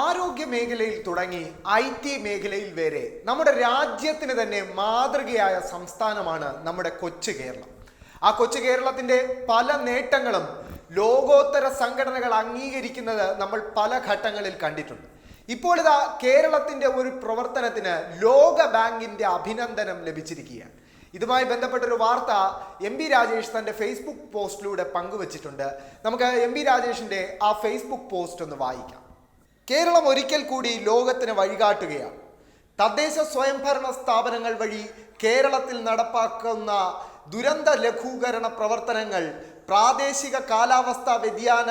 ആരോഗ്യ മേഖലയിൽ തുടങ്ങി IT മേഖലയിൽ വരെ നമ്മുടെ രാജ്യത്തിന് തന്നെ മാതൃകയായ സംസ്ഥാനമാണ് നമ്മുടെ കൊച്ചു കേരളം. ആ കൊച്ചു കേരളത്തിന്റെ പല നേട്ടങ്ങളും ലോകോത്തര സംഘടനകൾ അംഗീകരിക്കുന്നത് നമ്മൾ പല ഘട്ടങ്ങളിൽ കണ്ടിട്ടുണ്ട്. ഇപ്പോൾ ഇതാ കേരളത്തിന്റെ ഒരു പ്രവർത്തനത്തിന് ലോക ബാങ്കിന്റെ അഭിനന്ദനം ലഭിച്ചിരിക്കുകയാണ്. ഇതുമായി ബന്ധപ്പെട്ടൊരു വാർത്ത MP രാജേഷ് തന്റെ ഫേസ്ബുക്ക് പോസ്റ്റിലൂടെ പങ്കുവച്ചിട്ടുണ്ട്. നമുക്ക് MP രാജേഷിന്റെ ആ ഫേസ്ബുക്ക് പോസ്റ്റ് ഒന്ന് വായിക്കാം. കേരളം ഒരിക്കൽ കൂടി ലോകത്തിന് വഴികാട്ടുകയാണ്. തദ്ദേശ സ്വയംഭരണ സ്ഥാപനങ്ങൾ വഴി കേരളത്തിൽ നടപ്പാക്കുന്ന ദുരന്ത ലഘൂകരണ പ്രവർത്തനങ്ങൾ പ്രാദേശിക കാലാവസ്ഥാ വ്യതിയാന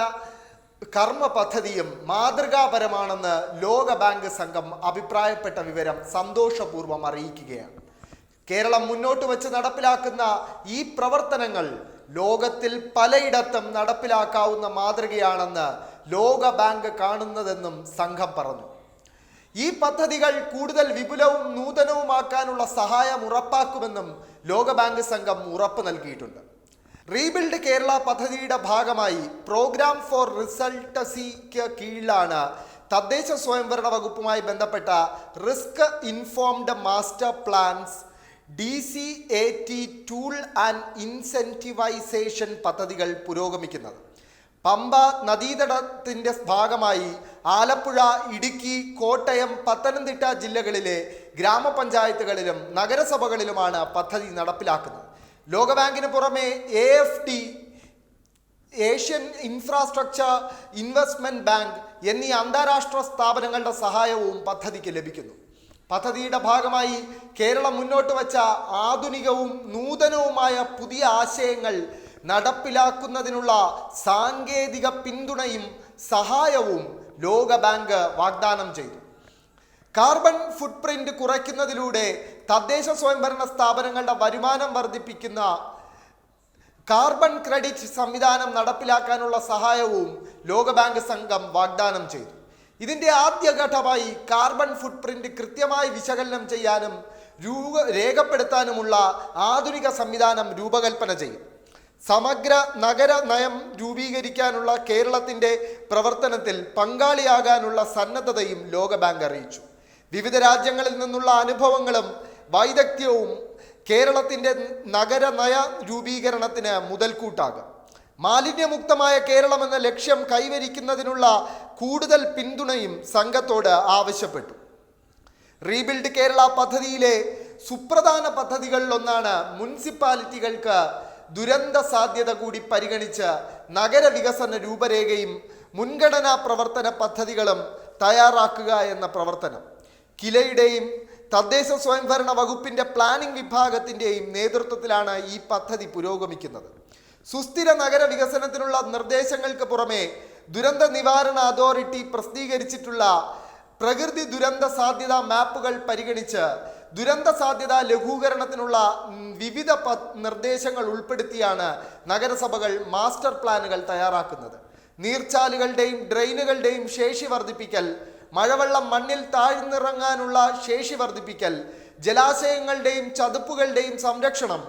കർമ്മ പദ്ധതിയും മാതൃകാപരമാണെന്ന് ലോക ബാങ്ക് സംഘം അഭിപ്രായപ്പെട്ട വിവരം സന്തോഷപൂർവ്വം അറിയിക്കുകയാണ്. കേരളം മുന്നോട്ട് വെച്ച് നടപ്പിലാക്കുന്ന ഈ പ്രവർത്തനങ്ങൾ ലോകത്തിൽ പലയിടത്തും നടപ്പിലാക്കാവുന്ന മാതൃകയാണെന്ന് ലോക ബാങ്ക് കാണുന്നതെന്നും സംഘം പറഞ്ഞു. ഈ പദ്ധതികൾ കൂടുതൽ വിപുലവും നൂതനവുമാക്കാനുള്ള സഹായം ഉറപ്പാക്കുമെന്നും ലോക ബാങ്ക് സംഘം ഉറപ്പ് നൽകിയിട്ടുണ്ട്. റീബിൽഡ് കേരള പദ്ധതിയുടെ ഭാഗമായി പ്രോഗ്രാം ഫോർ റിസൾട്ടസിക്ക് കീഴിലാണ് തദ്ദേശ സ്വയംഭരണ വകുപ്പുമായി ബന്ധപ്പെട്ട risk informed master plans DCAT tool and incentivisation പദ്ധതികൾ പുരോഗമിക്കുന്നത്. പമ്പ നദീതടത്തിൻ്റെ ഭാഗമായി ആലപ്പുഴ, ഇടുക്കി, കോട്ടയം, പത്തനംതിട്ട ജില്ലകളിലെ ഗ്രാമപഞ്ചായത്തുകളിലും നഗരസഭകളിലുമാണ് പദ്ധതി നടപ്പിലാക്കുന്നത്. ലോകബാങ്കിന് പുറമെ AFD, Asian infrastructure investment bank എന്നീ അന്താരാഷ്ട്ര സ്ഥാപനങ്ങളുടെ സഹായവും പദ്ധതിക്ക് ലഭിക്കുന്നു. പദ്ധതിയുടെ ഭാഗമായി കേരളം മുന്നോട്ട് വച്ച ആധുനികവും നൂതനവുമായ പുതിയ ആശയങ്ങൾ നടപ്പിലാക്കുന്നതിനുള്ള സാങ്കേതിക പിന്തുണയും സഹായവും ലോക ബാങ്ക് വാഗ്ദാനം ചെയ്തു. കാർബൺ ഫുട്പ്രിന്റ് കുറയ്ക്കുന്നതിലൂടെ തദ്ദേശ സ്വയംഭരണ സ്ഥാപനങ്ങളുടെ വരുമാനം വർദ്ധിപ്പിക്കുന്ന കാർബൺ ക്രെഡിറ്റ് സംവിധാനം നടപ്പിലാക്കാനുള്ള സഹായവും ലോക ബാങ്ക് സംഘം വാഗ്ദാനം ചെയ്തു. ഇതിൻ്റെ ആദ്യഘട്ടമായി കാർബൺ ഫുട്പ്രിന്റ് കൃത്യമായി വിശകലനം ചെയ്യാനും രേഖപ്പെടുത്താനുമുള്ള ആധുനിക സംവിധാനം രൂപകൽപ്പന ചെയ്യും. സമഗ്ര നഗര നയം രൂപീകരിക്കാനുള്ള കേരളത്തിൻ്റെ പ്രവർത്തനത്തിൽ പങ്കാളിയാകാനുള്ള സന്നദ്ധതയും ലോക ബാങ്ക് അറിയിച്ചു. വിവിധ രാജ്യങ്ങളിൽ നിന്നുള്ള അനുഭവങ്ങളും വൈദഗ്ധ്യവും കേരളത്തിൻ്റെ നഗര നയ രൂപീകരണത്തിന് മുതൽക്കൂട്ടാകും. മാലിന്യമുക്തമായ കേരളം എന്ന ലക്ഷ്യം കൈവരിക്കുന്നതിനുള്ള കൂടുതൽ പിന്തുണയും സംഘത്തോട് ആവശ്യപ്പെട്ടു. റീബിൽഡ് കേരള പദ്ധതിയിലെ സുപ്രധാന പദ്ധതികളിലൊന്നാണ് മുനിസിപ്പാലിറ്റികൾക്ക് ദുരന്ത സാധ്യത കൂടി പരിഗണിച്ച് നഗരവികസന രൂപരേഖയും മുൻഗണനാ പ്രവർത്തന പദ്ധതികളും തയ്യാറാക്കുക എന്ന പ്രവർത്തനം. കിലയുടെയും തദ്ദേശ സ്വയംഭരണ വകുപ്പിൻ്റെ പ്ലാനിംഗ് വിഭാഗത്തിൻ്റെയും നേതൃത്വത്തിലാണ് ഈ പദ്ധതി പുരോഗമിക്കുന്നത്. സുസ്ഥിര നഗര വികസനത്തിനുള്ള നിർദ്ദേശങ്ങൾക്ക് പുറമെ ദുരന്ത നിവാരണ അതോറിറ്റി പ്രസിദ്ധീകരിച്ചിട്ടുള്ള പ്രകൃതി ദുരന്ത സാധ്യതാ മാപ്പുകൾ പരിഗണിച്ച് ദുരന്ത സാധ്യതാ ലഘൂകരണത്തിനുള്ള വിവിധ നിർദ്ദേശങ്ങൾ ഉൾപ്പെടുത്തിയാണ് നഗരസഭകൾ മാസ്റ്റർ പ്ലാനുകൾ തയ്യാറാക്കുന്നത്. നീർച്ചാലുകളുടെയും ഡ്രെയിനുകളുടെയും ശേഷി വർദ്ധിപ്പിക്കൽ, മഴവെള്ളം മണ്ണിൽ താഴ്ന്നിറങ്ങാനുള്ള ശേഷി വർദ്ധിപ്പിക്കൽ, ജലാശയങ്ങളുടെയും ചതുപ്പുകളുടെയും സംരക്ഷണം,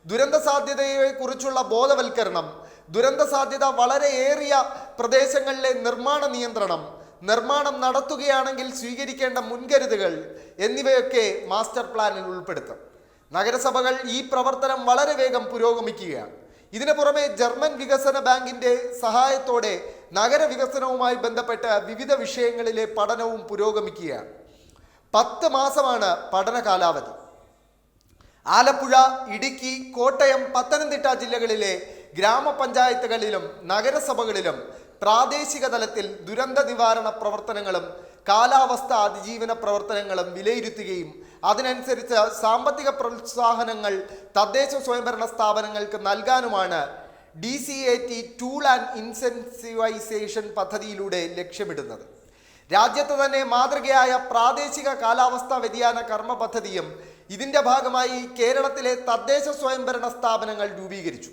ദുരന്ത സാധ്യതയെക്കുറിച്ചുള്ള ബോധവൽക്കരണം, ദുരന്ത സാധ്യത വളരെ ഏറിയ പ്രദേശങ്ങളിലെ നിർമ്മാണ നിയന്ത്രണം, നിർമ്മാണം നടത്തുകയാണെങ്കിൽ സ്വീകരിക്കേണ്ട മുൻകരുതലുകൾ എന്നിവയൊക്കെ മാസ്റ്റർ പ്ലാനിൽ ഉൾപ്പെടുത്തും. നഗരസഭകൾ ഈ പ്രവർത്തനം വളരെ വേഗം പുരോഗമിക്കുകയാണ്. ഇതിനു പുറമെ ജർമ്മൻ വികസന ബാങ്കിന്റെ സഹായത്തോടെ നഗരവികസനവുമായി ബന്ധപ്പെട്ട് വിവിധ വിഷയങ്ങളിലെ പഠനവും പുരോഗമിക്കുകയാണ്. 10 മാസമാണ് പഠന കാലാവധി. ആലപ്പുഴ, ഇടുക്കി, കോട്ടയം, പത്തനംതിട്ട ജില്ലകളിലെ ഗ്രാമപഞ്ചായത്തുകളിലും നഗരസഭകളിലും പ്രാദേശിക തലത്തിൽ ദുരന്ത നിവാരണ പ്രവർത്തനങ്ങളും കാലാവസ്ഥ അതിജീവന പ്രവർത്തനങ്ങളും വിലയിരുത്തുകയും അതിനനുസരിച്ച് സാമ്പത്തിക പ്രോത്സാഹനങ്ങൾ തദ്ദേശ സ്വയംഭരണ സ്ഥാപനങ്ങൾക്ക് നൽകാനുമാണ് DCAT ടൂൾ ആൻഡ് ഇൻസെൻറ്റിവൈസേഷൻ പദ്ധതിയിലൂടെ ലക്ഷ്യമിടുന്നത്. രാജ്യത്ത് തന്നെ മാതൃകയായ പ്രാദേശിക കാലാവസ്ഥാ വ്യതിയാന കർമ്മ പദ്ധതിയും ഇതിൻ്റെ ഭാഗമായി കേരളത്തിലെ തദ്ദേശ സ്വയംഭരണ സ്ഥാപനങ്ങൾ രൂപീകരിച്ചു.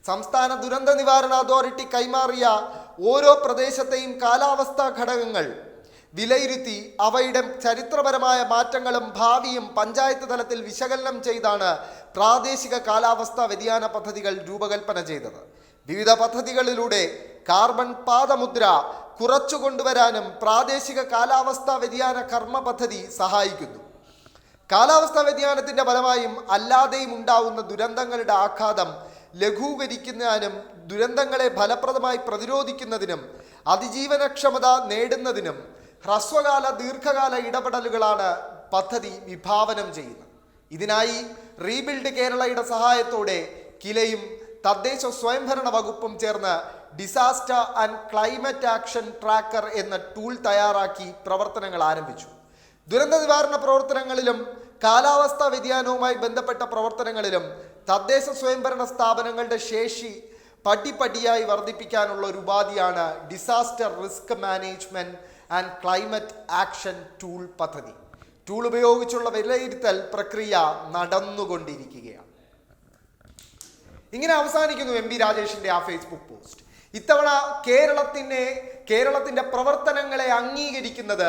സംസ്ഥാന ദുരന്ത നിവാരണ അതോറിറ്റി കൈമാറിയ ഓരോ പ്രദേശത്തെയും കാലാവസ്ഥാ ഘടകങ്ങൾ വിലയിരുത്തി അവയുടെ ചരിത്രപരമായ മാറ്റങ്ങളും ഭാവിയും പഞ്ചായത്ത് തലത്തിൽ വിശകലനം ചെയ്താണ് പ്രാദേശിക കാലാവസ്ഥാ വ്യതിയാന പദ്ധതികൾ രൂപകൽപ്പന ചെയ്തത്. വിവിധ പദ്ധതികളിലൂടെ കാർബൺ പാദമുദ്ര കുറച്ചു കൊണ്ടുവരാനും പ്രാദേശിക കാലാവസ്ഥാ വ്യതിയാന കർമ്മ പദ്ധതി സഹായിക്കുന്നു. കാലാവസ്ഥാ വ്യതിയാനത്തിന്റെ ഫലമായും അല്ലാതെയും ഉണ്ടാവുന്ന ദുരന്തങ്ങളുടെ ആഘാതം ലഘൂകരിക്കുന്നതിനും ദുരന്തങ്ങളെ ഫലപ്രദമായി പ്രതിരോധിക്കുന്നതിനും അതിജീവനക്ഷമത നേടുന്നതിനും ഹ്രസ്വകാല ദീർഘകാല ഇടപെടലുകളാണ് പദ്ധതി വിഭാവനം ചെയ്യുന്നത്. ഇതിനായി റീബിൽഡ് കേരളയുടെ സഹായത്തോടെ കിലയും തദ്ദേശ സ്വയംഭരണ വകുപ്പും ചേർന്ന് disaster and climate action tracker എന്ന ടൂൾ തയ്യാറാക്കി പ്രവർത്തനങ്ങൾ ആരംഭിച്ചു. ദുരന്ത നിവാരണ പ്രവർത്തനങ്ങളിലും കാലാവസ്ഥാ വ്യതിയാനവുമായി ബന്ധപ്പെട്ട പ്രവർത്തനങ്ങളിലും തദ്ദേശ സ്വയംഭരണ സ്ഥാപനങ്ങളുടെ ശേഷി പടിപടിയായി വർദ്ധിപ്പിക്കാനുള്ള ഒരു ഉപാധിയാണ് disaster risk management and climate action tool പദ്ധതി. ടൂൾ ഉപയോഗിച്ചുള്ള വിലയിരുത്തൽ പ്രക്രിയ നടന്നുകൊണ്ടിരിക്കുകയാണ്. ഇങ്ങനെ അവസാനിക്കുന്നു എം പി രാജേഷിന്റെ ആ ഫേസ്ബുക്ക് പോസ്റ്റ്. ഇത്തവണ കേരളത്തിന്റെ പ്രവർത്തനങ്ങളെ അംഗീകരിക്കുന്നത്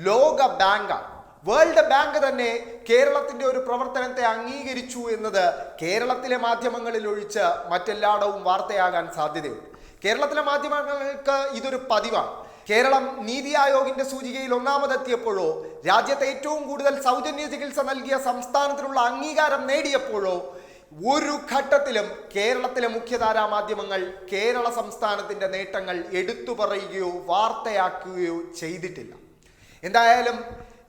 ലോക ബാങ്കാണ്. വേൾഡ് ബാങ്ക് തന്നെ കേരളത്തിന്റെ ഒരു പ്രവർത്തനത്തെ അംഗീകരിച്ചു എന്നത് കേരളത്തിലെ മാധ്യമങ്ങളിൽ ഒഴിച്ച് മറ്റെല്ലായിടവും വാർത്തയാകാൻ സാധ്യതയുണ്ട്. കേരളത്തിലെ മാധ്യമങ്ങൾക്ക് ഇതൊരു പതിവാണ്. കേരളം നീതി ആയോഗിന്റെ സൂചികയിൽ ഒന്നാമതെത്തിയപ്പോഴോ രാജ്യത്തെ ഏറ്റവും കൂടുതൽ സൗജന്യ ചികിത്സ നൽകിയ സംസ്ഥാനത്തിനുള്ള അംഗീകാരം നേടിയപ്പോഴോ ഒരു ഘട്ടത്തിലും കേരളത്തിലെ മുഖ്യധാരാ മാധ്യമങ്ങൾ കേരള സംസ്ഥാനത്തിന്റെ നേട്ടങ്ങൾ എടുത്തു പറയുകയോ വാർത്തയാക്കുകയോ ചെയ്തിട്ടില്ല. എന്തായാലും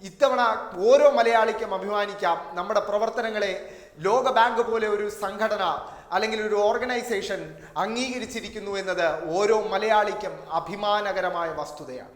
ഇത്തവണ ഓരോ മലയാളിക്കും അഭിമാനിക്കാം, നമ്മുടെ പ്രവർത്തനങ്ങളെ ലോക ബാങ്ക് പോലെ ഒരു സംഘടന അല്ലെങ്കിൽ ഒരു ഓർഗനൈസേഷൻ അംഗീകരിച്ചിരിക്കുന്നു എന്നത് ഓരോ മലയാളിക്കും അഭിമാനകരമായ വസ്തുതയാണ്.